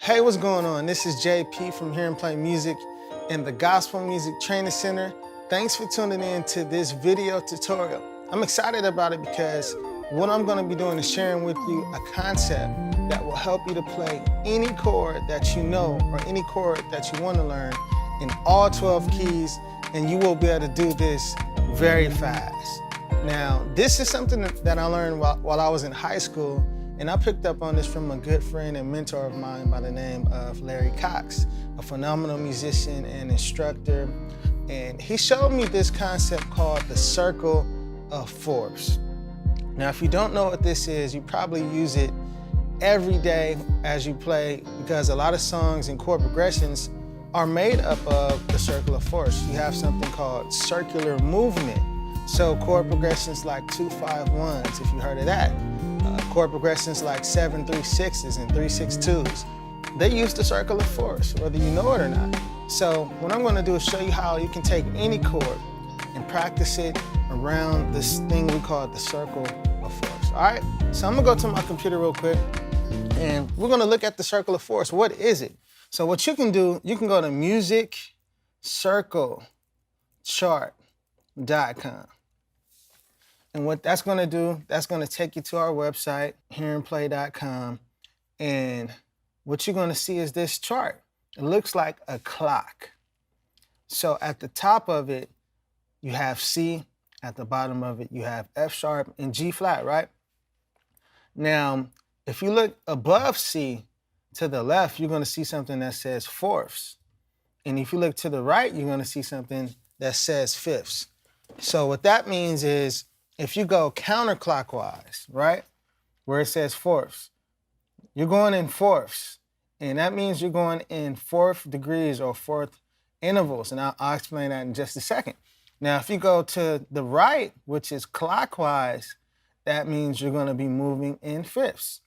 Hey, what's going on? This is JP from Hear and Play Music in the Gospel Music Training Center. Thanks for tuning in to this video tutorial. I'm excited about it because what I'm going to be doing is sharing with you a concept that will help you to play any chord that you know or any chord that you want to learn in all 12 keys, and you will be able to do this very fast. Now, this is something that I learned while I was in high school, and I picked up on this from a good friend and mentor of mine by the name of Larry Cox, a phenomenal musician and instructor. And he showed me this concept called the circle of fourths. Now, if you don't know what this is, you probably use it every day as you play, because a lot of songs and chord progressions are made up of the circle of fourths. You have something called circular movement. So chord progressions like 2-5-1s, if you heard of that. Chord progressions like 7-3-6s and 3-6-2s. They use the circle of fourths, whether you know it or not. So what I'm going to do is show you how you can take any chord and practice it around this thing we call the circle of fourths. All right? So I'm going to go to my computer real quick, and we're going to look at the circle of fourths. What is it? So what you can do, you can go to musiccirclechart.com. And what that's going to do, that's going to take you to our website, hearandplay.com. And what you're going to see is this chart. It looks like a clock. So at the top of it, you have C. At the bottom of it, you have F sharp and G flat, right? Now, if you look above C to the left, you're going to see something that says fourths. And if you look to the right, you're going to see something that says fifths. So what that means is, if you go counterclockwise, right, where it says fourths, you're going in fourths. And that means you're going in fourth degrees or fourth intervals. And I'll explain that in just a second. Now, if you go to the right, which is clockwise, that means you're going to be moving in fifths.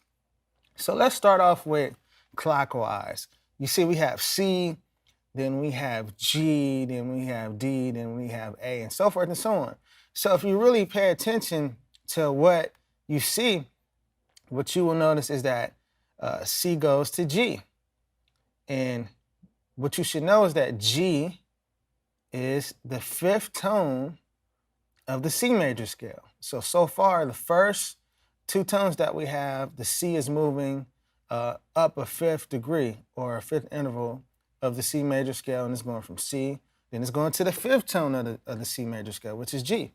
So let's start off with clockwise. You see we have C, then we have G, then we have D, then we have A, and so forth and so on. So if you really pay attention to what you see, what you will notice is that C goes to G. And what you should know is that G is the fifth tone of the C major scale. So far, the first two tones that we have, the C is moving up a fifth degree or a fifth interval of the C major scale, and it's going from C, then it's going to the fifth tone of the C major scale, which is G.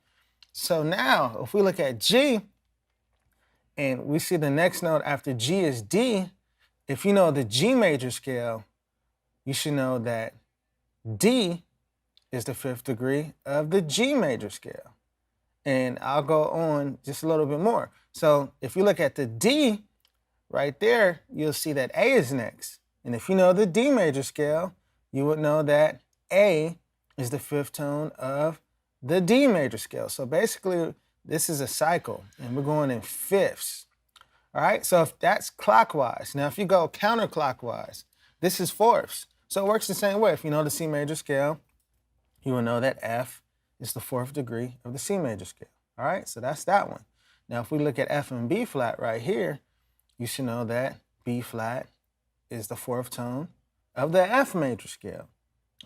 So now, if we look at G, and we see the next note after G is D, if you know the G major scale, you should know that D is the fifth degree of the G major scale. And I'll go on just a little bit more. So if you look at the D, right there, you'll see that A is next. And if you know the D major scale, you would know that A is the fifth tone of the D major scale. So basically, this is a cycle, and we're going in fifths. All right, so if that's clockwise. Now, if you go counterclockwise, this is fourths. So it works the same way. If you know the C major scale, you will know that F is the fourth degree of the C major scale. All right, so that's that one. Now, if we look at F and B flat right here, you should know that B flat is the fourth tone of the F major scale.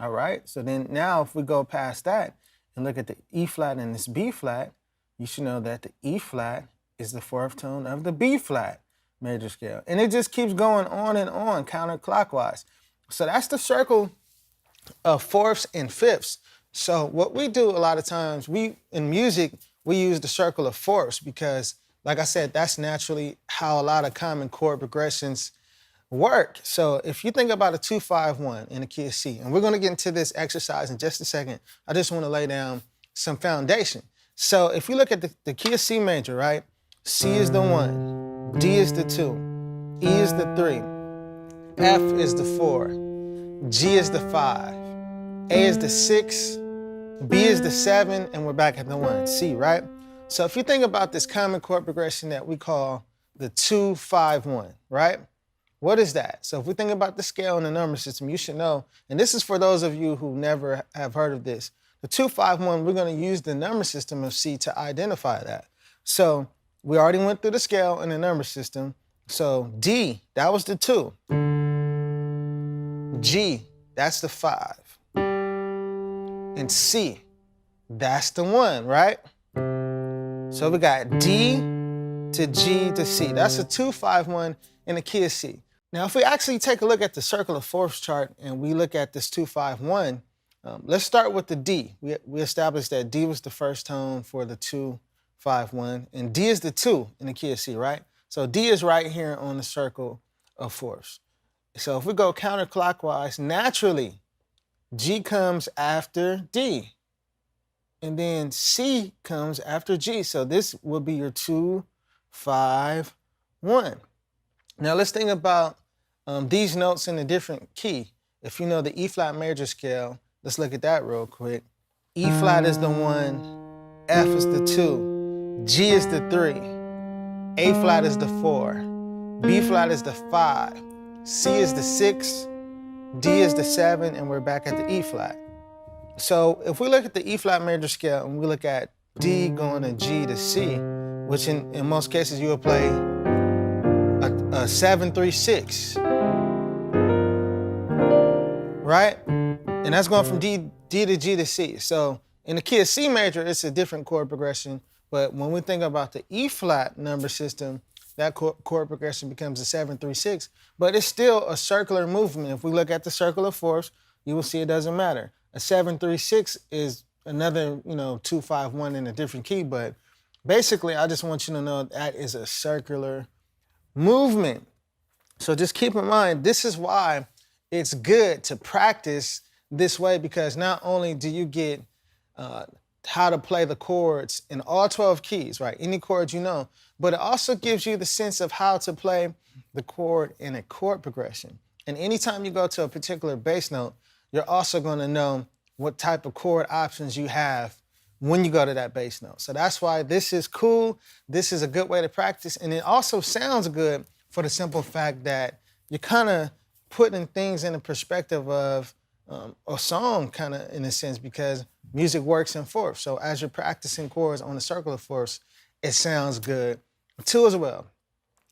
All right, so then now if we go past that and look at the E flat and this B flat, you should know that the E flat is the fourth tone of the B flat major scale. And it just keeps going on and on counterclockwise. So that's the circle of fourths and fifths. So what we do a lot of times, in music, we use the circle of fourths because, like I said, that's naturally how a lot of common chord progressions work. So if you think about a 2-5-1 in the key of C, and we're going to get into this exercise in just a second, I just want to lay down some foundation. So if you look at the key of C major, right? C is the 1, D is the 2, E is the 3, F is the 4, G is the 5, A is the 6, B is the 7, and we're back at the 1, C, right? So if you think about this common chord progression that we call the 2-5-1, right? What is that? So if we think about the scale and the number system, you should know, and this is for those of you who never have heard of this, the 2-5-1, we're going to use the number system of C to identify that. So we already went through the scale and the number system. So D, that was the 2. G, that's the 5. And C, that's the 1, right? So we got D to G to C. That's a 2-5-1 in the key of C. Now, if we actually take a look at the circle of fourths chart and we look at this 2-5-1, let's start with the D. We established that D was the first tone for the 2-5-1, and D is the 2 in the key of C, right? So D is right here on the circle of fourths. So if we go counterclockwise, naturally, G comes after D, and then C comes after G. So this will be your 2-5-1. Now let's think about these notes in a different key. If you know the E flat major scale, let's look at that real quick. E flat is the 1, F is the 2, G is the 3, A flat is the 4, B flat is the 5, C is the 6, D is the 7, and we're back at the E flat. So if we look at the E flat major scale and we look at D going to G to C, which in most cases you will play a 7-3-6, right? And that's going from D to G to C. So in the key of C major, it's a different chord progression. But when we think about the E flat number system, that chord progression becomes a 7-3-6. But it's still a circular movement. If we look at the circle of fourths, you will see it doesn't matter. A 7-3-6 is another, 2-5-1 in a different key. But basically, I just want you to know that is a circular movement. So just keep in mind, this is why it's good to practice this way, because not only do you get how to play the chords in all 12 keys, right? Any chords you know, but it also gives you the sense of how to play the chord in a chord progression. And anytime you go to a particular bass note, you're also going to know what type of chord options you have when you go to that bass note. So that's why this is cool. This is a good way to practice. And it also sounds good for the simple fact that you're kind of putting things in the perspective of a song, kind of in a sense, because music works in fourths. So as you're practicing chords on the circle of fourths, it sounds good too as well.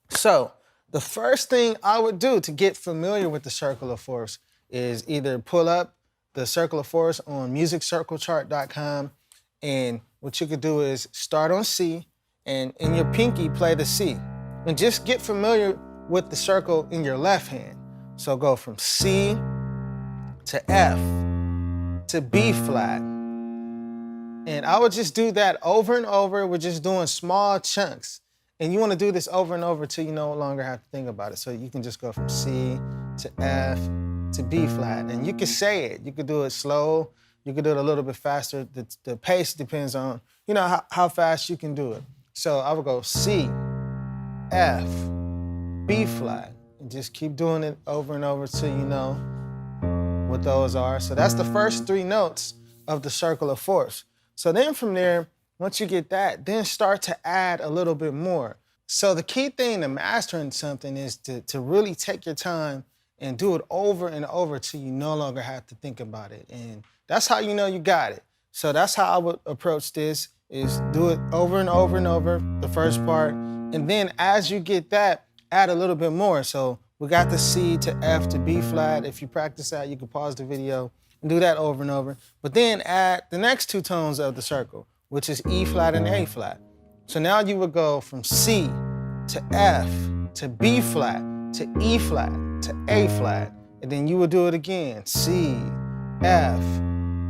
So the first thing I would do to get familiar with the circle of fourths is either pull up the circle of fourths on musiccirclechart.com, and what you could do is start on C, and in your pinky play the C, and just get familiar with the circle in your left hand. So go from C to F to B flat. And I would just do that over and over. We're just doing small chunks. And you want to do this over and over till you no longer have to think about it. So you can just go from C to F to B flat. And you can say it. You could do it slow. You could do it a little bit faster. The pace depends on, how fast you can do it. So I would go C, F, B flat. And just keep doing it over and over till you know what those are. So that's the first 3 notes of the circle of fourths. So then from there, once you get that, then start to add a little bit more. So the key thing to mastering something is to really take your time and do it over and over till you no longer have to think about it. And that's how you know you got it. So that's how I would approach this, is do it over and over and over, the first part. And then as you get that, add a little bit more. So we got the C to F to B flat. If you practice that, you can pause the video and do that over and over. But then add the next 2 tones of the circle, which is E flat and A flat. So now you would go from C to F to B flat to E flat to A flat. And then you would do it again. C, F,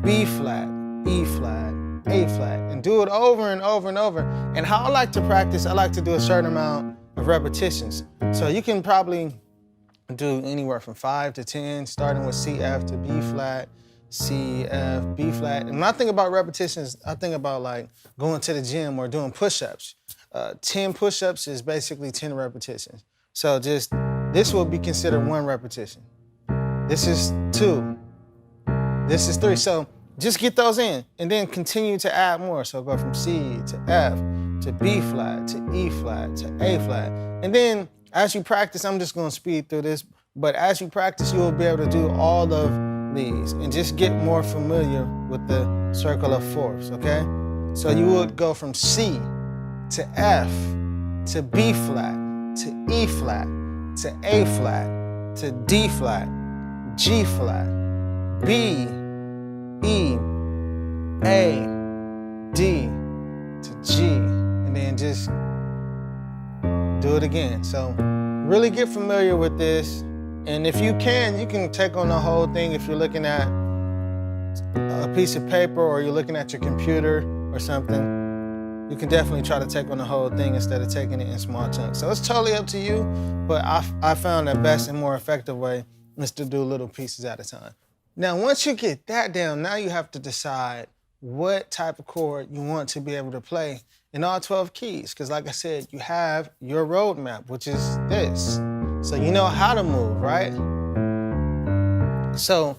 B flat, E flat, A flat. And do it over and over and over. And how I like to practice, I like to do a certain amount of repetitions. So you can probably do anywhere from 5 to 10, starting with C, F to B flat, C, F, B flat. And when I think about repetitions, I think about like going to the gym or doing push-ups. 10 push-ups is basically 10 repetitions. So this will be considered 1 repetition. This is 2. This is 3. So just get those in and then continue to add more. So go from C to F to B flat to E flat to A flat. And then as you practice, I'm just gonna speed through this, but as you practice, you will be able to do all of these and just get more familiar with the circle of fourths, okay? So you would go from C to F to B flat to E flat to A flat to D flat, G flat, B, E, A, D to G, and then just do it again. So really get familiar with this. And if you can take on the whole thing if you're looking at a piece of paper or you're looking at your computer or something. You can definitely try to take on the whole thing instead of taking it in small chunks. So it's totally up to you, but I found the best and more effective way is to do little pieces at a time. Now, once you get that down, now you have to decide what type of chord you want to be able to play in all 12 keys. Because like I said, you have your roadmap, which is this. So you know how to move, right? So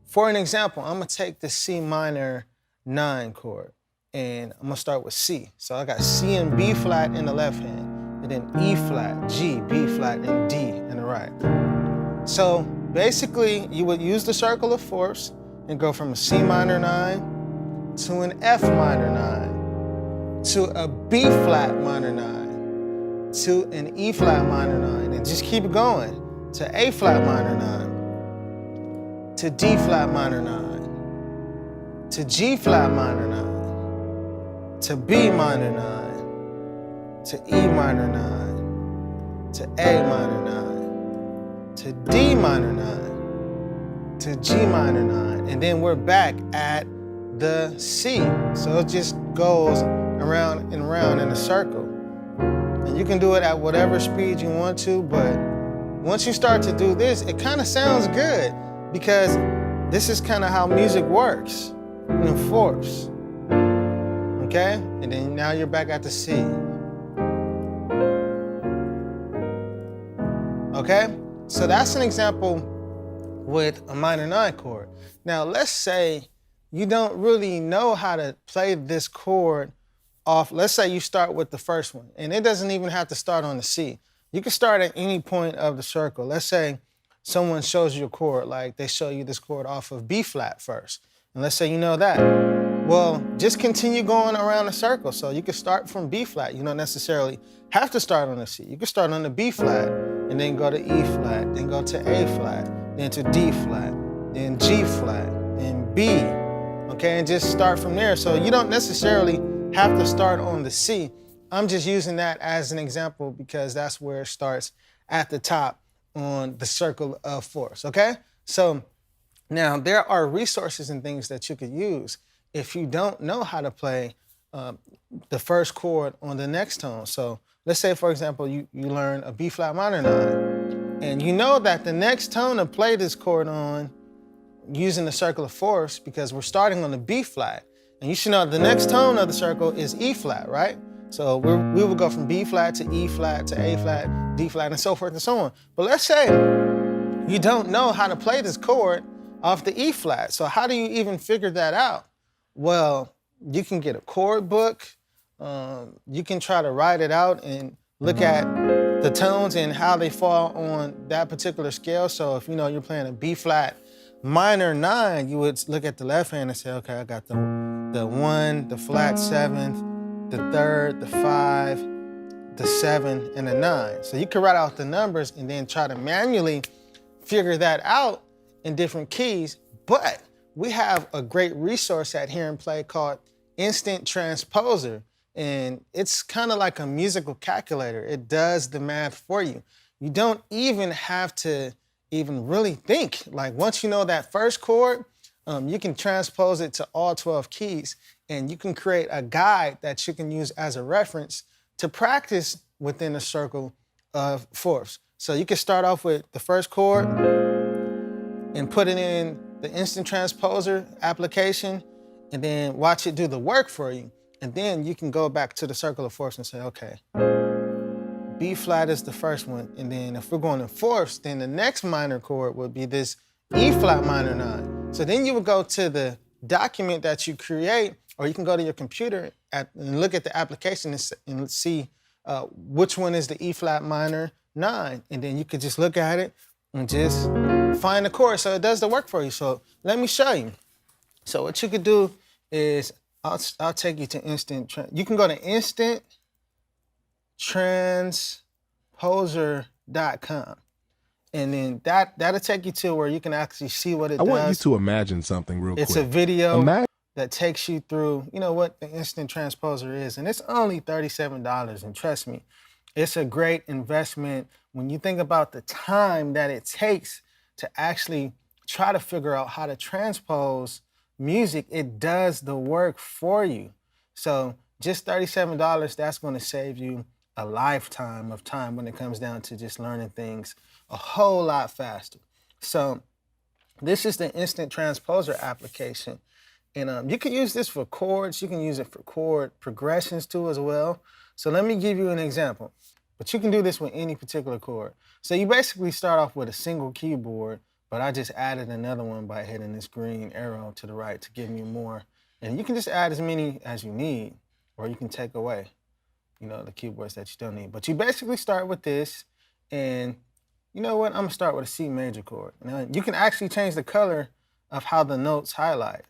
for an example, I'm gonna take the C minor 9 chord and I'm gonna start with C. So I got C and B flat in the left hand, and then E flat, G, B flat, and D in the right. So basically, you would use the circle of fourths and go from a C minor 9 to an F minor 9 to a B flat minor 9 to an E flat minor 9, and just keep going to A flat minor 9 to D flat minor 9 to G flat minor 9 to B minor 9 to E minor 9 to A minor 9 to D minor 9 to G minor 9, and then we're back at the C. So it just goes around and around in a circle. And you can do it at whatever speed you want to, but once you start to do this, it kind of sounds good because this is kind of how music works in fourths. Okay? And then now you're back at the C. Okay? So that's an example with a minor 9 chord. Now let's say you don't really know how to play this chord off. Let's say you start with the first one, and it doesn't even have to start on the C. You can start at any point of the circle. Let's say someone shows you a chord, like they show you this chord off of B flat first. And let's say you know that. Well, just continue going around the circle. So you can start from B flat. You don't necessarily have to start on the C. You can start on the B flat and then go to E flat, then go to A flat, then to D flat, then G flat, then B. Okay, and just start from there. So you don't necessarily have to start on the C. I'm just using that as an example because that's where it starts at the top on the circle of fourths, okay? So now there are resources and things that you could use if you don't know how to play the first chord on the next tone. So let's say, for example, you learn a B flat minor 9, and you know that the next tone to play this chord on using the circle of fourths, because we're starting on the B flat, and you should know the next tone of the circle is E flat, right? So we will go from B flat to E flat to A flat, D flat, and so forth and so on. But let's say you don't know how to play this chord off the E flat. So how do you even figure that out? Well, you can get a chord book. You can try to write it out and look at the tones and how they fall on that particular scale. So if you know you're playing a B flat minor 9, you would look at the left hand and say, okay, I got the 1, the flat 7th, the 3rd, the 5, the 7, and the 9. So you can write out the numbers and then try to manually figure that out in different keys. But we have a great resource at Hear and Play called Instant Transposer. And it's kind of like a musical calculator. It does the math for you. You don't even have to even really think. Like once you know that first chord, you can transpose it to all 12 keys, and you can create a guide that you can use as a reference to practice within a circle of fourths. So you can start off with the first chord and put it in the Instant Transposer application, and then watch it do the work for you. And then you can go back to the circle of fourths and say, okay, B flat is the first one. And then if we're going in fourths, then the next minor chord would be this E flat minor 9. So then you would go to the document that you create, or you can go to your computer and look at the application and see which one is the E flat minor 9. And then you could just look at it and just find the chord. So it does the work for you. So let me show you. So what you could do is, I'll take you to you can go to instanttranspose.com. And then that'll take you to where you can actually see what it I does. want you to imagine something real quick. It's a video that takes you through, you know, what the instant transposer is. And it's only $37. And trust me, it's a great investment when you think about the time that it takes to actually try to figure out how to transpose music. It does the work for you. So just $37, that's going to save you a lifetime of time when it comes down to just learning things a whole lot faster. So this is the instant transposer application. And you can use this for chords. You can use it for chord progressions too as well. So let me give you an example. But you can do this with any particular chord. So you basically start off with a single keyboard, but I just added another one by hitting this green arrow to the right to give me more. And you can just add as many as you need, or you can take away, you know, the keyboards that you don't need. But you basically start with this, and you know what? I'm gonna start with a C major chord. Now you can actually change the color of how the notes highlight.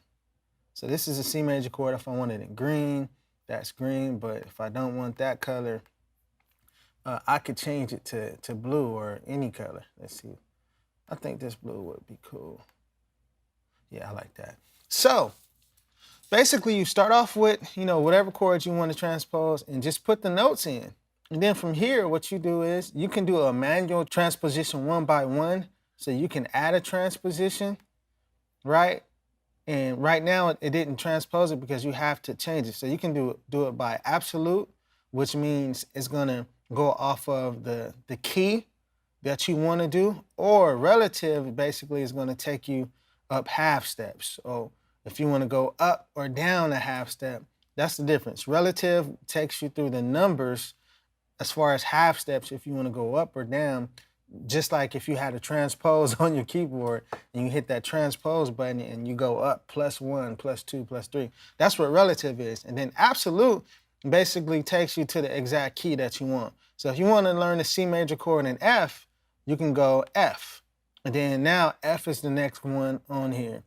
So this is a C major chord. If I want it in green, that's green. But if I don't want that color, I could change it to blue or any color. Let's see. I think this blue would be cool. Yeah, I like that. So basically you start off with, you know, whatever chords you want to transpose and just put the notes in. And then from here, what you do is you can do a manual transposition one by one. So you can add a transposition, right? And right now it didn't transpose it because you have to change it. So you can do it by absolute, which means it's gonna go off of the key that you wanna do, or relative basically is gonna take you up half steps. So if you wanna go up or down a half step, that's the difference. Relative takes you through the numbers as far as half steps if you wanna go up or down. Just like if you had a transpose on your keyboard and you hit that transpose button and you go up +1, +2, +3, that's what relative is. And then absolute basically takes you to the exact key that you want. So if you want to learn the C major chord in F, you can go F. And then now F is the next one on here.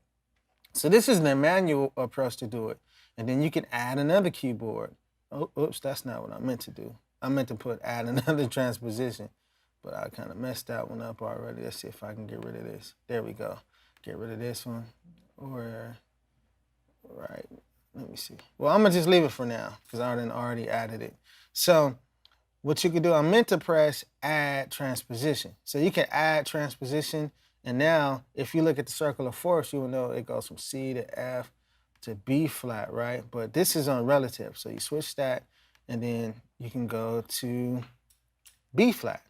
So this is the manual approach to do it. And then you can add another keyboard. Oh, oops, that's not what I meant to do. I meant to add another transposition. But I kind of messed that one up already. Let's see if I can get rid of this. There we go. Get rid of this one. Or, right, let me see. Well, I'm gonna just leave it for now because I already added it. So what you can do, I meant to press add transposition. So you can add transposition, and now if you look at the circle of fourths, you will know it goes from C to F to B flat, right? But this is on relative. So you switch that, and then you can go to B flat.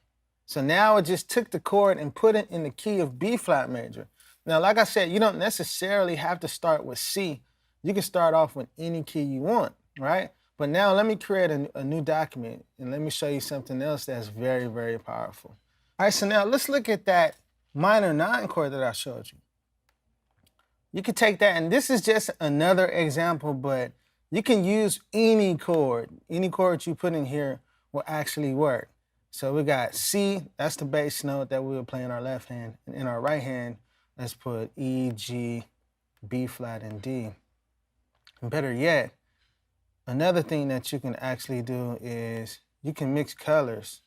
So now it just took the chord and put it in the key of B flat major. Now, like I said, you don't necessarily have to start with C. You can start off with any key you want, right? But now let me create a new document and let me show you something else that's very, very powerful. All right, so now let's look at that minor 9 chord that I showed you. You can take that, and this is just another example, but you can use any chord. Any chord you put in here will actually work. So we got C, that's the bass note that we will play in our left hand. And in our right hand, let's put E, G, B flat, and D. And better yet, another thing that you can actually do is you can mix colors.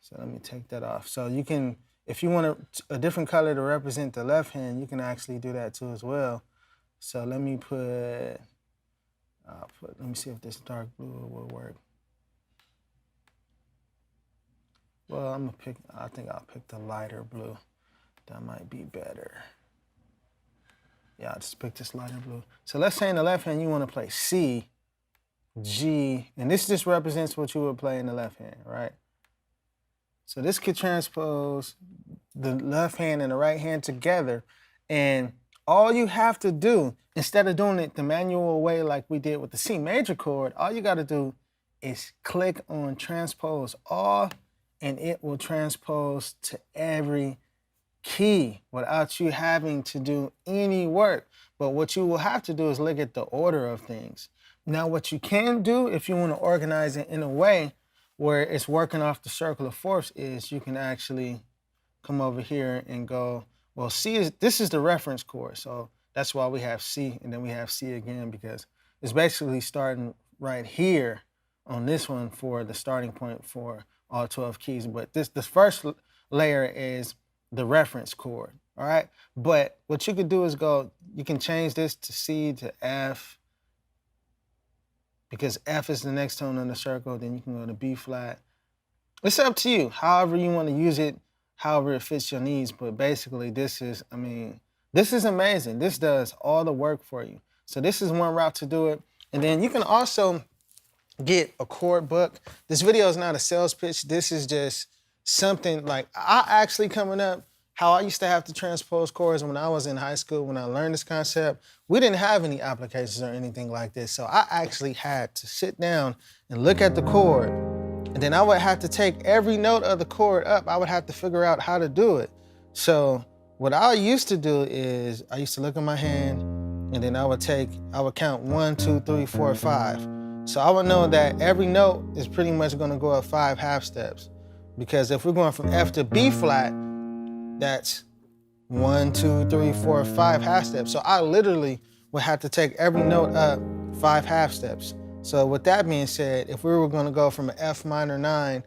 So let me take that off. So you can, if you want a different color to represent the left hand, you can actually do that too as well. So let me let me see if this dark blue will work. Well, I think I'll pick the lighter blue. That might be better. Yeah, I'll just pick this lighter blue. So let's say in the left hand you want to play C, G, and this just represents what you would play in the left hand, right? So this could transpose the left hand and the right hand together, and all you have to do, instead of doing it the manual way like we did with the C major chord, all you got to do is click on transpose all, and it will transpose to every key without you having to do any work. But what you will have to do is look at the order of things. Now, what you can do if you want to organize it in a way where it's working off the circle of fourths is you can actually come over here and go, well, this is the reference chord. So that's why we have C and then we have C again, because it's basically starting right here on this one for the starting point for all 12 keys. But the first layer is the reference chord, all right? But what you could do is you can change this to C to F, because F is the next tone on the circle. Then you can go to B flat. It's up to you, however you want to use it, however it fits your needs. But basically, this is amazing. This does all the work for you. So this is one route to do it. And then you can also get a chord book. This video is not a sales pitch. This is just something like coming up, how I used to have to transpose chords when I was in high school, when I learned this concept. We didn't have any applications or anything like this. So I actually had to sit down and look at the chord. And then I would have to take every note of the chord up. I would have to figure out how to do it. So what I used to do is I used to look at my hand, and then I would count 1, 2, 3, 4, 5. So I would know that every note is pretty much gonna go up 5 half steps. Because if we're going from F to B flat, that's 1, 2, 3, 4, 5 half steps. So I literally would have to take every note up 5 half steps. So with that being said, if we were gonna go from an F minor 9,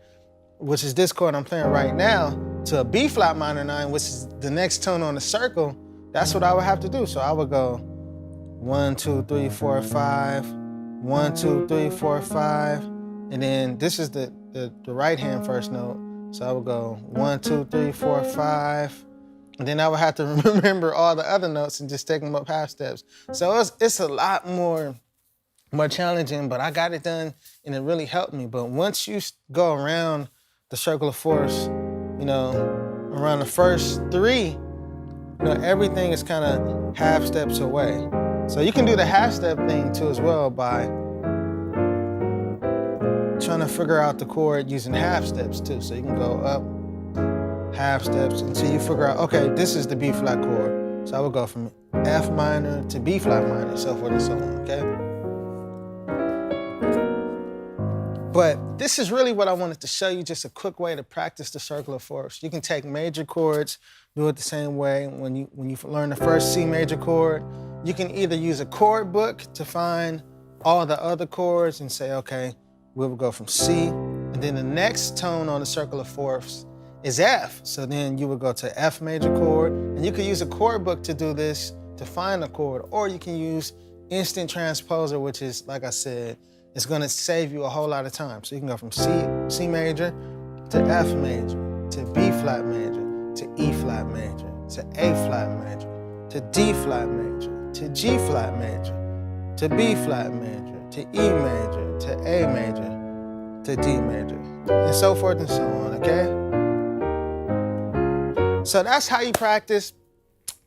which is this chord I'm playing right now, to a B flat minor 9, which is the next tone on the circle, that's what I would have to do. So I would go 1, 2, 3, 4, 5, 1, 2, 3, 4, 5. And then this is the right hand first note. So I would go 1, 2, 3, 4, 5. And then I would have to remember all the other notes and just take them up half steps. So it's a lot more challenging, but I got it done and it really helped me. But once you go around the circle of fourths, around the first 3, everything is kind of half steps away. So you can do the half step thing too as well by trying to figure out the chord using half steps too. So you can go up half steps until you figure out, okay, this is the B flat chord. So I would go from F minor to B flat minor, so forth and so on, okay? But this is really what I wanted to show you, just a quick way to practice the circle of fourths. You can take major chords, do it the same way. When you learn the first C major chord, you can either use a chord book to find all the other chords and say, okay, we'll go from C, and then the next tone on the circle of fourths is F. So then you would go to F major chord, and you could use a chord book to do this, to find a chord, or you can use instant transposer, which is, like I said, it's gonna save you a whole lot of time. So you can go from C major to F major, to B flat major, to E flat major, to A flat major, to D flat major, to G flat major, to B flat major, to E major, to A major, to D major, and so forth and so on, okay? So that's how you practice.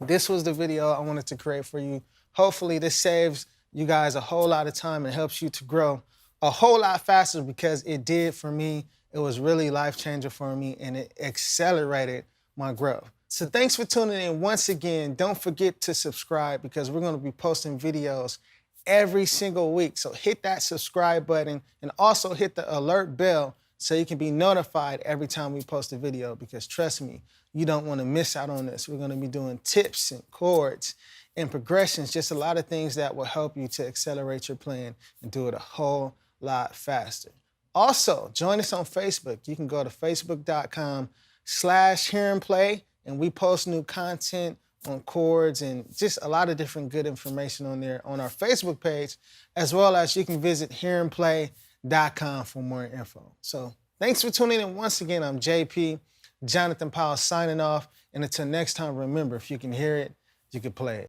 This was the video I wanted to create for you. Hopefully this saves you guys a whole lot of time and helps you to grow a whole lot faster, because it did for me. It was really life-changing for me, and it accelerated my growth. So thanks for tuning in once again. Don't forget to subscribe, because we're gonna be posting videos every single week. So hit that subscribe button and also hit the alert bell so you can be notified every time we post a video, because trust me, you don't wanna miss out on this. We're gonna be doing tips and chords and progressions, just a lot of things that will help you to accelerate your playing and do it a whole lot faster. Also, join us on Facebook. You can go to facebook.com/hearandplay, and we post new content on chords and just a lot of different good information on there on our Facebook page, as well as you can visit hearandplay.com for more info. So thanks for tuning in once again. I'm JP, Jonathan Powell, signing off. And until next time, remember, if you can hear it, you can play it.